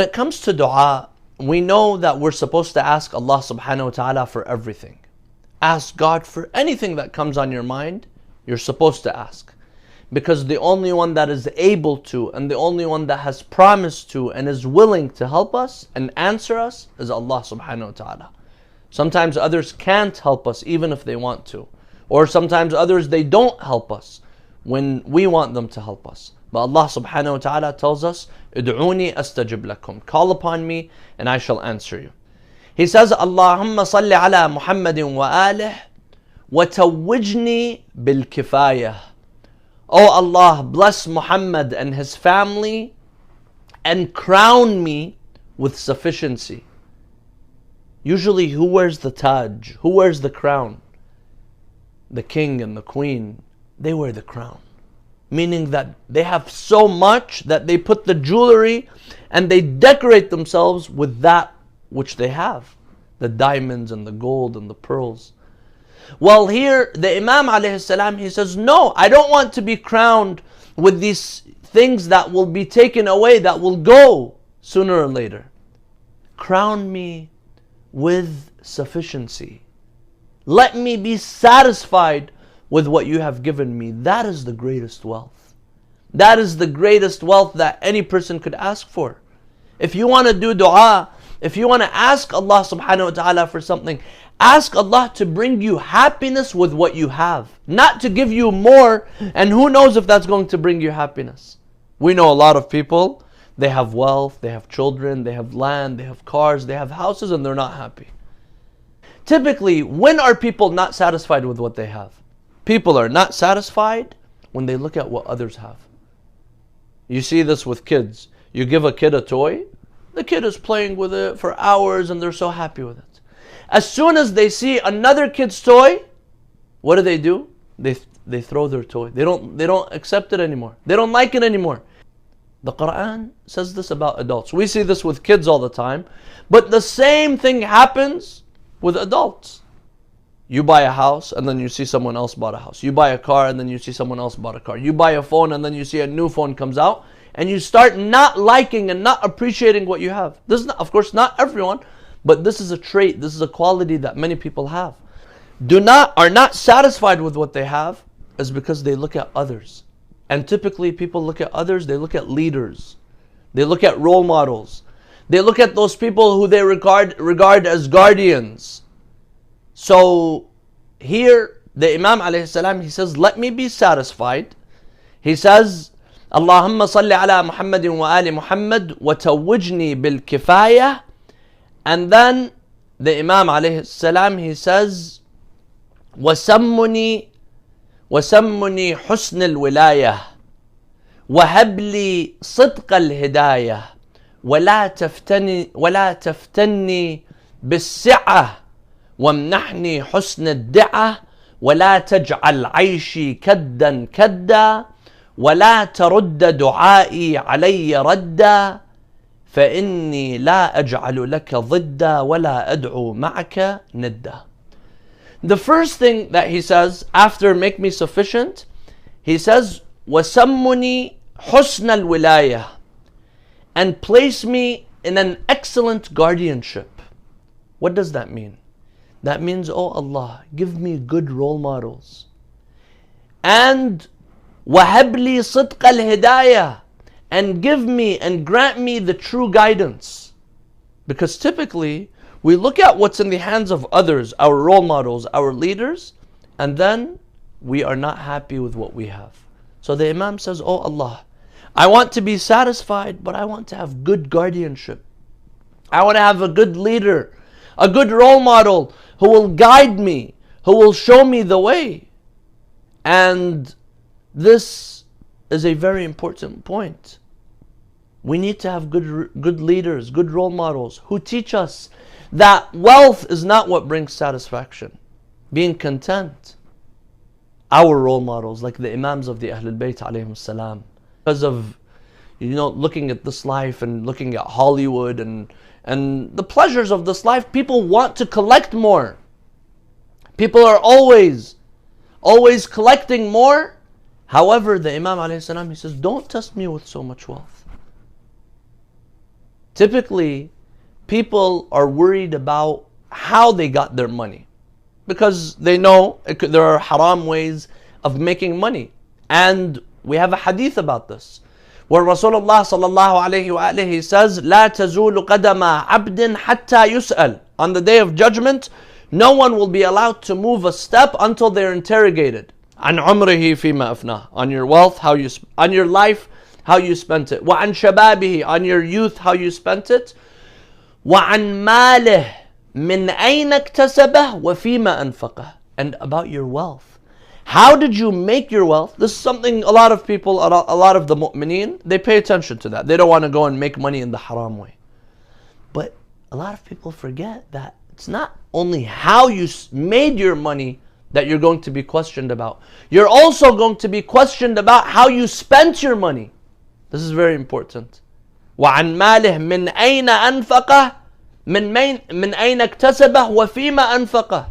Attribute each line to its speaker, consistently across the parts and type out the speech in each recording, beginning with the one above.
Speaker 1: When it comes to dua, we know that we're supposed to ask Allah subhanahu wa ta'ala for everything. Ask God for anything that comes on your mind, you're supposed to ask. Because the only one that is able to, and the only one that has promised to and is willing to help us and answer us is Allah subhanahu wa ta'ala. Sometimes others can't help us even if they want to. Or sometimes others, they don't help us when we want them to help us. But Allah subhanahu wa ta'ala tells us, "Ud'uni astajib lakum." Call upon me and I shall answer you. He says, "Allahumma salli ala Muhammadin wa alih wa tawwijni bil kifayah." Oh Allah, bless Muhammad and his family and crown me with sufficiency. Usually who wears the taj? Who wears the crown? The king and the queen, they wear the crown. Meaning that they have so much that they put the jewelry and they decorate themselves with that which they have. The diamonds and the gold and the pearls. Well, here the Imam alayhi salam, he says, no, I don't want to be crowned with these things that will be taken away, that will go sooner or later. Crown me with sufficiency. Let me be satisfied with what you have given me. That is the greatest wealth. That is the greatest wealth that any person could ask for. If you want to do dua, if you want to ask Allah subhanahu wa ta'ala for something, ask Allah to bring you happiness with what you have. Not to give you more, and who knows if that's going to bring you happiness. We know a lot of people, they have wealth, they have children, they have land, they have cars, they have houses, and they're not happy. Typically, when are people not satisfied with what they have? People are not satisfied when they look at what others have. You see this with kids. You give a kid a toy, the kid is playing with it for hours and they're so happy with it. As soon as they see another kid's toy, what do? They throw their toy. They don't accept it anymore. They don't like it anymore. The Quran says this about adults. We see this with kids all the time, but the same thing happens with adults. You buy a house and then you see someone else bought a house. You buy a car and then you see someone else bought a car. You buy a phone and then you see a new phone comes out and you start not liking and not appreciating what you have. This is not, of course, not everyone, but this is a trait, this is a quality that many people have. Are not satisfied with what they have is because they look at others. And typically people look at others, they look at leaders. They look at role models. They look at those people who they regard as guardians. So here the Imam alayhi salam, he says, let me be satisfied. He says, Allahumma salli ala Muhammadin wa ali Muhammad wa tawwijni bil kifayah. And then the Imam alayhi salam, he says, وسمني حسن الولاية وهب لي صدق الهداية ولا تفتني بالسعة وامنحني حسن الدعة ولا تجعل عيشي كدا كدا ولا ترد دعائي علي ردا فإني لا أجعل لك ضدا ولا أدعو معك ندا. The first thing that he says after make me sufficient, he says وَسَمُّنِي حُسْنَ الْوِلَايَةِ, and place me in an excellent guardianship. What does that mean? That means, oh Allah, give me good role models. And وَهَبْ لِي صِدْقَ الْهِدَايَةِ, and give me and grant me the true guidance. Because typically, we look at what's in the hands of others, our role models, our leaders, and then we are not happy with what we have. So the Imam says, oh Allah, I want to be satisfied, but I want to have good guardianship. I want to have a good leader, a good role model who will guide me, who will show me the way. And this is a very important point. We need to have good leaders, good role models who teach us that wealth is not what brings satisfaction. Being content. Our role models, like the Imams of the Ahlul Bayt alayhim salam, because of looking at this life and looking at Hollywood and the pleasures of this life, people want to collect more. People are always collecting more. However, the Imam alayhi salam, he says, don't test me with so much wealth. Typically, people are worried about how they got their money, because they know there are haram ways of making money. And we have a hadith about this, where Rasulullah sallallahu alayhi wa alihi says, لا تزول قدم عبد حتى يسأل. On the day of judgment, no one will be allowed to move a step until they're interrogated. عن عمره فيما أفناه. On your wealth, on your life, how you spent it. وعن شبابه. On your youth, how you spent it. وعن ماله من أين اكتسبه وفيما أنفقه. And about your wealth. How did you make your wealth? This is something a lot of people, a lot of the mu'mineen, they pay attention to that. They don't want to go and make money in the haram way. But a lot of people forget that it's not only how you made your money that you're going to be questioned about. You're also going to be questioned about how you spent your money. This is very important. وعن ماله من أين أنفقه من أين اكتسبه وفيما أنفقه.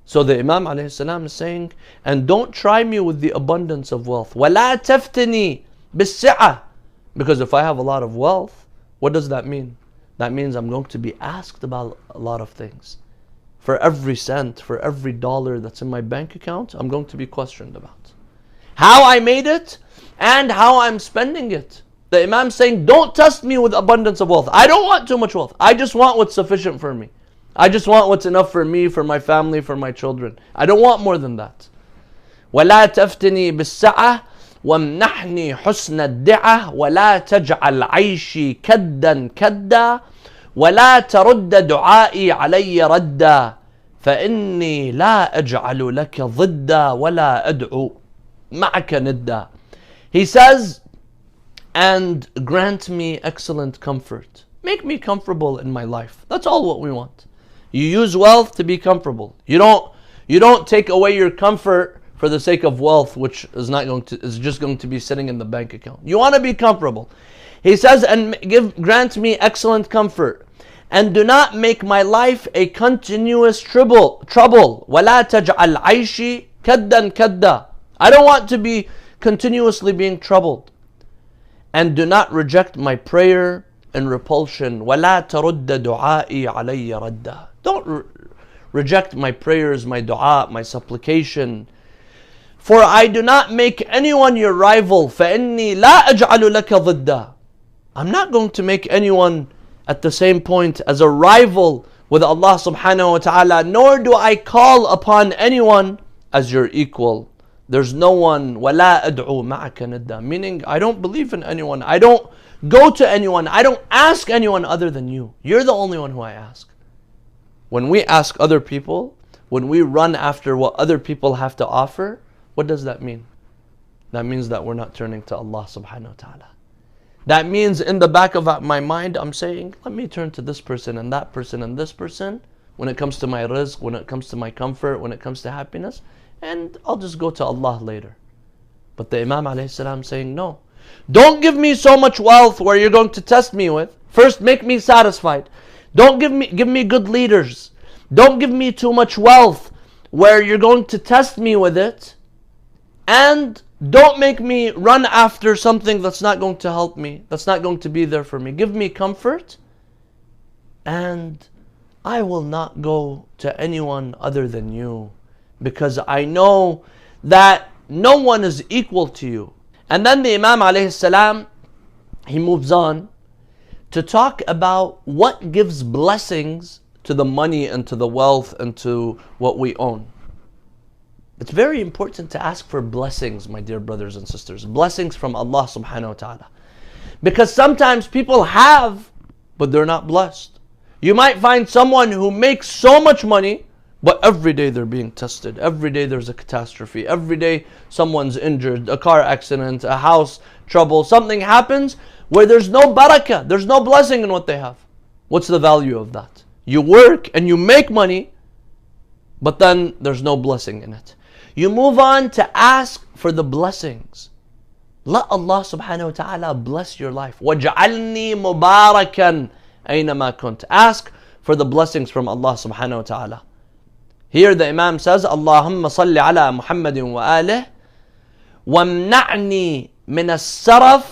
Speaker 1: So the Imam alayhi salam is saying, and don't try me with the abundance of wealth. وَلَا تَفْتِنِي بِالسِّعَةِ. Because if I have a lot of wealth, what does that mean? That means I'm going to be asked about a lot of things. For every cent, for every dollar that's in my bank account, I'm going to be questioned about how I made it and how I'm spending it. The Imam is saying, don't test me with abundance of wealth. I don't want too much wealth. I just want what's sufficient for me. I just want what's enough for me, for my family, for my children. I don't want more than that. وَلَا تَفْتِنِي بِالسَّعَةِ وَامْنَحْنِي حُسْنَ الدِّعَةِ وَلَا تَجْعَلْ عَيْشِي كَدًّا كَدًّا وَلَا تَرُدَّ دُعَائِي عَلَيَّ رَدًّا فَإِنِّي لَا أَجْعَلُ لَكَ ضِدًّا وَلَا أَدْعُو مَعَكَ نِدًّا. He says, and grant me excellent comfort. Make me comfortable in my life. That's all what we want. You use wealth to be comfortable. You don't take away your comfort for the sake of wealth, which is just going to be sitting in the bank account. You want to be comfortable. He says, and grant me excellent comfort, and do not make my life a continuous trouble. وَلَا تَجْعَلْ عَيْشِي كَدًّا كَدًّا. I don't want to be continuously being troubled. And do not reject my prayer and repulsion. وَلَا تَرُدَّ دُعَائِي عَلَيَّ رَدًّا. Don't reject my prayers, my dua, my supplication. For I do not make anyone your rival. فَإِنِّي لَا أَجْعَلُ لَكَ ضِدًّا. I'm not going to make anyone at the same point as a rival with Allah subhanahu wa ta'ala, nor do I call upon anyone as your equal. There's no one. وَلَا أَدْعُو مَعَكَ نِدًّا. Meaning, I don't believe in anyone. I don't go to anyone. I don't ask anyone other than you. You're the only one who I ask. When we ask other people, when we run after what other people have to offer, what does that mean? That means that we're not turning to Allah subhanahu wa ta'ala. That means in the back of my mind, I'm saying, let me turn to this person and that person and this person when it comes to my rizq, when it comes to my comfort, when it comes to happiness, and I'll just go to Allah later. But the Imam alayhi salam saying, no. Don't give me so much wealth where you're going to test me with. First, make me satisfied. Don't give me good leaders. Don't give me too much wealth where you're going to test me with it. And don't make me run after something that's not going to help me, that's not going to be there for me. Give me comfort, and I will not go to anyone other than you, because I know that no one is equal to you. And then the Imam alayhi salam, he moves on to talk about what gives blessings to the money and to the wealth and to what we own. It's very important to ask for blessings, my dear brothers and sisters. Blessings from Allah subhanahu wa ta'ala. Because sometimes people have, but they're not blessed. You might find someone who makes so much money, but every day they're being tested. Every day there's a catastrophe. Every day someone's injured, a car accident, a house trouble, something happens where there's no barakah, there's no blessing in what they have. What's the value of that? You work and you make money, but then there's no blessing in it. You move on to ask for the blessings. Let Allah subhanahu wa ta'ala bless your life. وَجَعَلْنِي مُبَارَكًا أَيْنَمَا كُنْتَ. Ask for the blessings from Allah subhanahu wa ta'ala. Here the Imam says, Allahumma salli ala Muhammadin wa alih, وَامْنَعْنِي مِنَ السَّرَفِ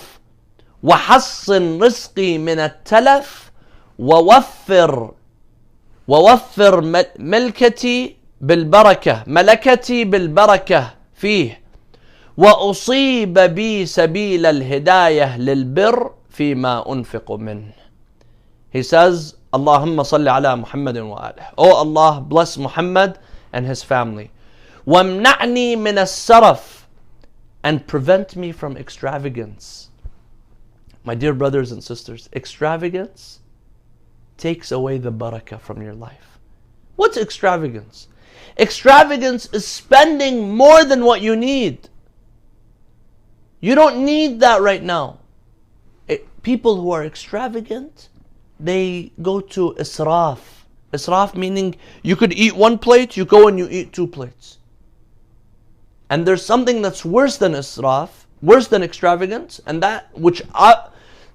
Speaker 1: وحصن رزقي من التلف ووفر ملكتي بالبركة فيه وأصيب بي سبيل الهداية للبر فيما أنفق منه. He says, Allahumma salli ala Muhammadin wa alih. Oh Allah, bless Muhammad and his family. وَامْنَعْنِي مِنَ السَّرَفِ, and prevent me from extravagance. My dear brothers and sisters, extravagance takes away the barakah from your life. What's extravagance? Extravagance is spending more than what you need. You don't need that right now. People who are extravagant, they go to israf. Israf meaning you could eat one plate, you go and you eat 2 plates. And there's something that's worse than israf, worse than extravagance, and that which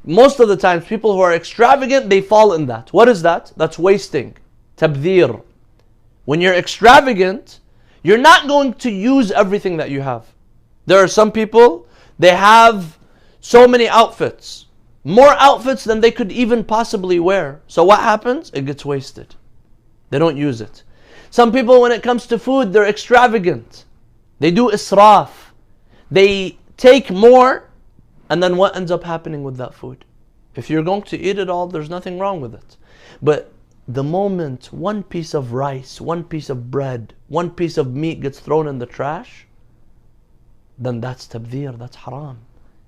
Speaker 1: most of the times people who are extravagant, they fall in that. What is that? That's wasting. Tabdhir. When you're extravagant, you're not going to use everything that you have. There are some people, they have so many outfits. More outfits than they could even possibly wear. So what happens? It gets wasted. They don't use it. Some people, when it comes to food, they're extravagant. They do israf. They take more, and then what ends up happening with that food? If you're going to eat it all, there's nothing wrong with it. But the moment one piece of rice, one piece of bread, one piece of meat gets thrown in the trash, then that's tabdhir, that's haram.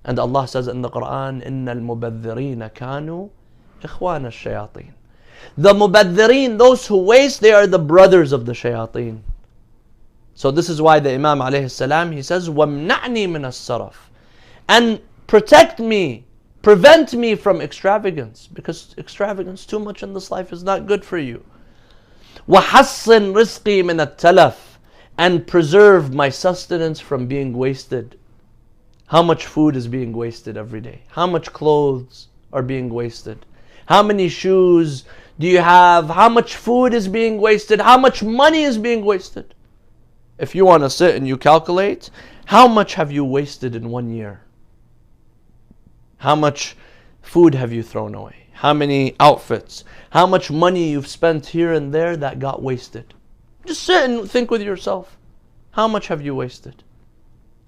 Speaker 1: And Allah says in the Quran, إِنَّ الْمُبَذِّرِينَ كَانُوا إِخْوَانَ الشَّيَاطِينَ. The mubadhirin, those who waste, they are the brothers of the shayateen. So this is why the Imam alayhi salam, he says, وَامْنَعْنِي مِنَ السَّرَفِ, and protect me, prevent me from extravagance, because extravagance too much in this life is not good for you. وَحَصِّن رِزْقِي مِنَ التَّلَفِ, and preserve my sustenance from being wasted. How much food is being wasted every day? How much clothes are being wasted? How many shoes do you have? How much food is being wasted? How much money is being wasted? If you want to sit and you calculate, how much have you wasted in 1 year? How much food have you thrown away? How many outfits? How much money you've spent here and there that got wasted? Just sit and think with yourself. How much have you wasted?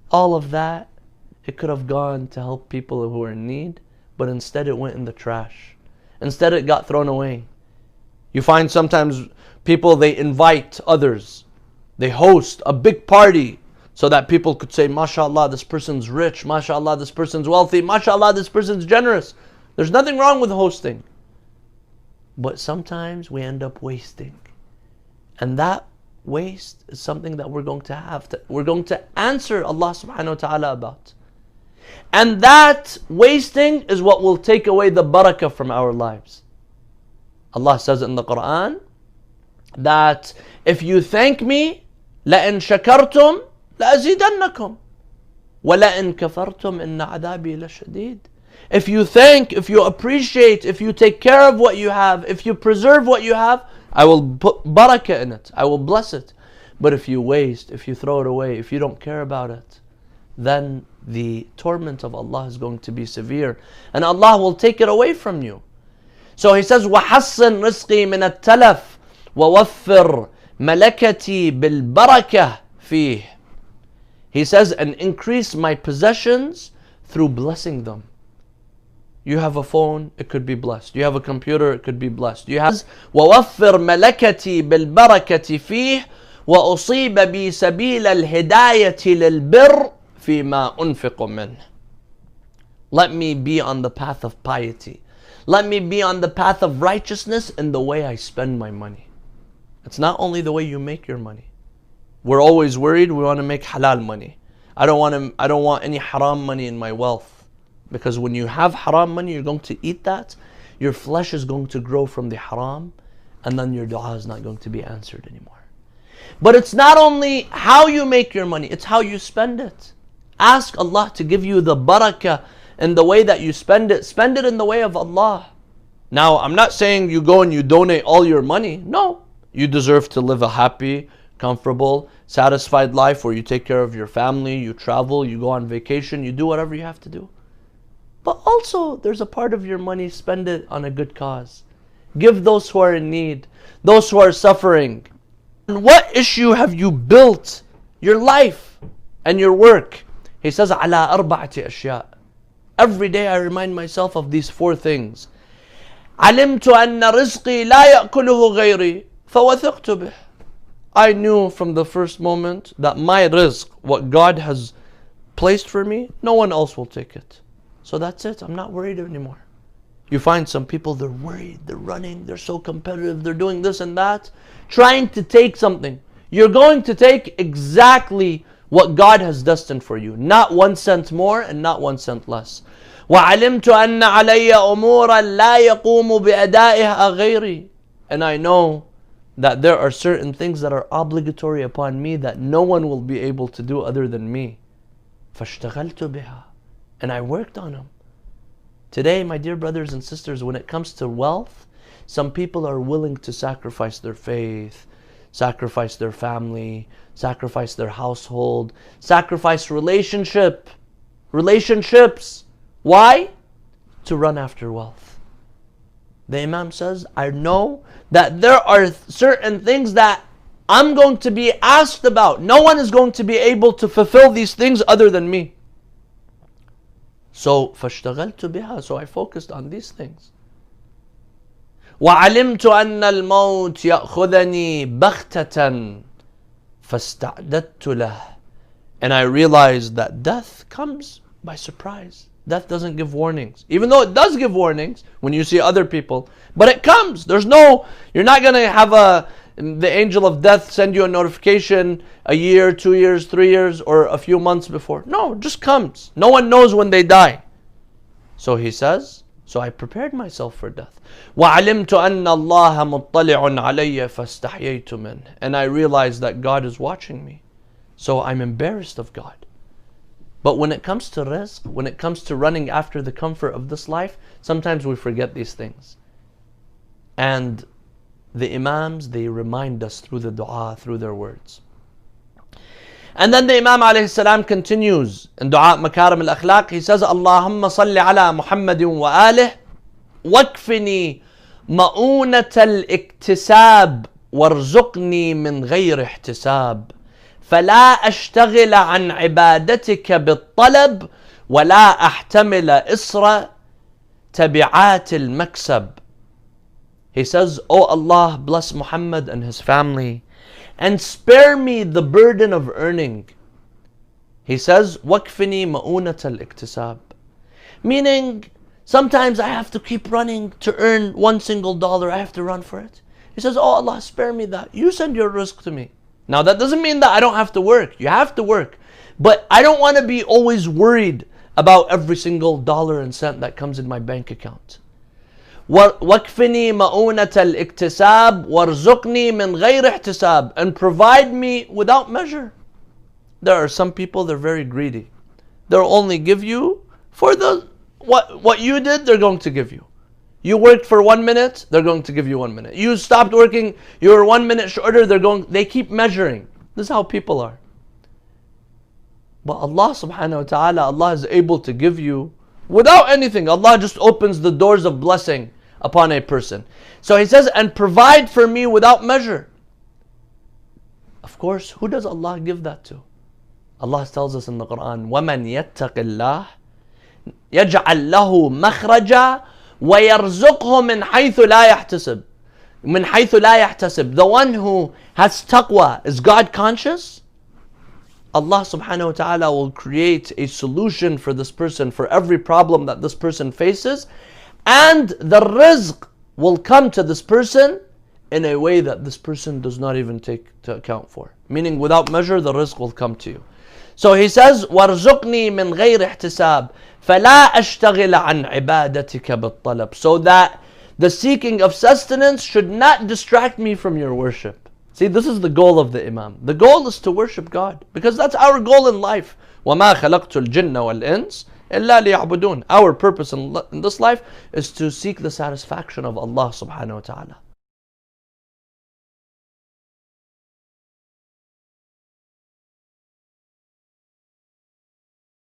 Speaker 1: All of that, it could have gone to help people who are in need, but instead it went in the trash. Instead it got thrown away. You find sometimes people, they invite others. They host a big party so that people could say, MashaAllah, this person's rich. MashaAllah, this person's wealthy. MashaAllah, this person's generous. There's nothing wrong with hosting. But sometimes we end up wasting. And that waste is something that we're going to answer Allah subhanahu wa ta'ala about. And that wasting is what will take away the barakah from our lives. Allah says in the Quran that if you thank me, لَإِن شَكَرْتُمْ لَأَزِيدَنَّكُمْ وَلَإِن كَفَرْتُمْ إِنَّ عَذَابِي لَشَدِيدٌ. If you thank, if you appreciate, if you take care of what you have, if you preserve what you have, I will put barakah in it. I will bless it. But if you waste, if you throw it away, if you don't care about it, then the torment of Allah is going to be severe. And Allah will take it away from you. So He says, وَحَصِّن رِزْقِي مِنَ التَّلَفِ وَوَفِّرْ مَلَكَتِي بِالْبَرَكَةِ فِيهِ. He says, and increase my possessions through blessing them. You have a phone, it could be blessed. You have a computer, it could be blessed. You have وَوَفِّرْ مَلَكَتِي بِالْبَرَكَةِ فِيهِ وَأُصِيبَ بِي سَبِيلَ الْهِدَايَةِ لِلْبِرِّ فِيمَا أُنْفِقُ مِنْهِ. Let me be on the path of piety. Let me be on the path of righteousness in the way I spend my money. It's not only the way you make your money. We're always worried, we want to make halal money. I don't want any haram money in my wealth. Because when you have haram money, you're going to eat that. Your flesh is going to grow from the haram. And then your dua is not going to be answered anymore. But it's not only how you make your money, it's how you spend it. Ask Allah to give you the barakah in the way that you spend it. Spend it in the way of Allah. Now, I'm not saying you go and you donate all your money. No. You deserve to live a happy, comfortable, satisfied life where you take care of your family, you travel, you go on vacation, you do whatever you have to do. But also, there's a part of your money, spend it on a good cause. Give those who are in need, those who are suffering. And what issue have you built your life and your work? He says, على أربعة أشياء. Every day I remind myself of these four things. علمت أن رزقي لا يأكله غيري فوثقت به. I knew from the first moment that my rizq, what God has placed for me, no one else will take it. So that's it. I'm not worried anymore. You find some people, they're worried, they're running, they're so competitive, they're doing this and that, trying to take something. You're going to take exactly what God has destined for you. Not 1 cent more and not 1 cent less. وَعَلِمْتُ أَنَّ عَلَيَّ أُمُورًا لَا يَقُومُ بِأَدَائِهَا غَيْرِي. And I know that there are certain things that are obligatory upon me that no one will be able to do other than me. فَاشْتَغَلْتُ بِهَا. And I worked on them. Today, my dear brothers and sisters, when it comes to wealth, some people are willing to sacrifice their faith, sacrifice their family, sacrifice their household, sacrifice relationships. Why? To run after wealth. The Imam says, I know that there are certain things that I'm going to be asked about. No one is going to be able to fulfill these things other than me. So, فَاشْتَغَلْتُ بِهَا. So I focused on these things. وَعَلِمْتُ أَنَّ الْمَوْتِ يَأْخُذَنِي بَغْتَةً فَاسْتَعْدَدْتُ لَهُ. And I realized that death comes by surprise. Death doesn't give warnings. Even though it does give warnings when you see other people. But it comes. You're not going to have the angel of death send you a notification a year, 2 years, 3 years, or a few months before. No, it just comes. No one knows when they die. So he says, so I prepared myself for death. وَعَلِمْتُ أَنَّ اللَّهَ مُطَّلِعٌ عَلَيَّ فَاسْتَحْيَيْتُ مِنْهُ. And I realized that God is watching me. So I'm embarrassed of God. But when it comes to rizq, when it comes to running after the comfort of this life, sometimes we forget these things. And the Imams, they remind us through the dua, through their words. And then the Imam alayhi salam continues in Dua Makarimul Akhlaq. He says, Allahumma salli ala Muhammadin wa alih wakfini ma'unat al-iktisab warzuqni min ghayr ihtisab. فلا أشتغل عن عبادتك بالطلب ولا أحتمل إصر تبعات المكسب. He says, O Allah, bless Muhammad and his family and spare me the burden of earning. He says, وَكْفِنِي مَؤُونَةَ الْإِكْتِسَابِ. Meaning, sometimes I have to keep running to earn $1 single. I have to run for it. He says, Oh Allah, spare me that. You send your rizq to me. Now that doesn't mean that I don't have to work. You have to work. But I don't want to be always worried about every single dollar and cent that comes in my bank account. وَكْفِنِي مَؤُونَةَ الْإِكْتِسَابِ وَارْزُقْنِي مِنْ غَيْرِ احْتِسَابِ. And provide me without measure. There are some people, they're very greedy. They'll only give you for what you did, they're going to give you. You worked for 1 minute, they're going to give you 1 minute. You stopped working, you were 1 minute shorter, they keep measuring. This is how people are. But Allah subhanahu wa ta'ala, Allah is able to give you without anything. Allah just opens the doors of blessing upon a person. So he says, and provide for me without measure. Of course, who does Allah give that to? Allah tells us in the Quran, وَمَنْ يَتَّقِ اللَّهِ يَجْعَلْ لَهُ مَخْرَجًا وَيَرْزُقْهُ مِنْ حَيْثُ لَا يَحْتَسِبْ. مِنْ حَيْثُ لَا يَحْتَسِبْ. The one who has taqwa, is God conscious, Allah subhanahu wa ta'ala will create a solution for this person, for every problem that this person faces, and the rizq will come to this person in a way that this person does not even take to account for. Meaning without measure, the rizq will come to you. So he says, وَارْزُقْنِي مِنْ غَيْرِ احْتِسَابٍ فَلَا أَشْتَغِلَ عَنْ عِبَادَتِكَ بِالطَّلَبِ. So that the seeking of sustenance should not distract me from your worship. See, this is the goal of the Imam. The goal is to worship God, because that's our goal in life. وَمَا خَلَقْتُ الْجِنَّ وَالْإِنسِ إِلَّا لِيَعْبُدُونَ. Our purpose in this life is to seek the satisfaction of Allah subhanahu wa ta'ala.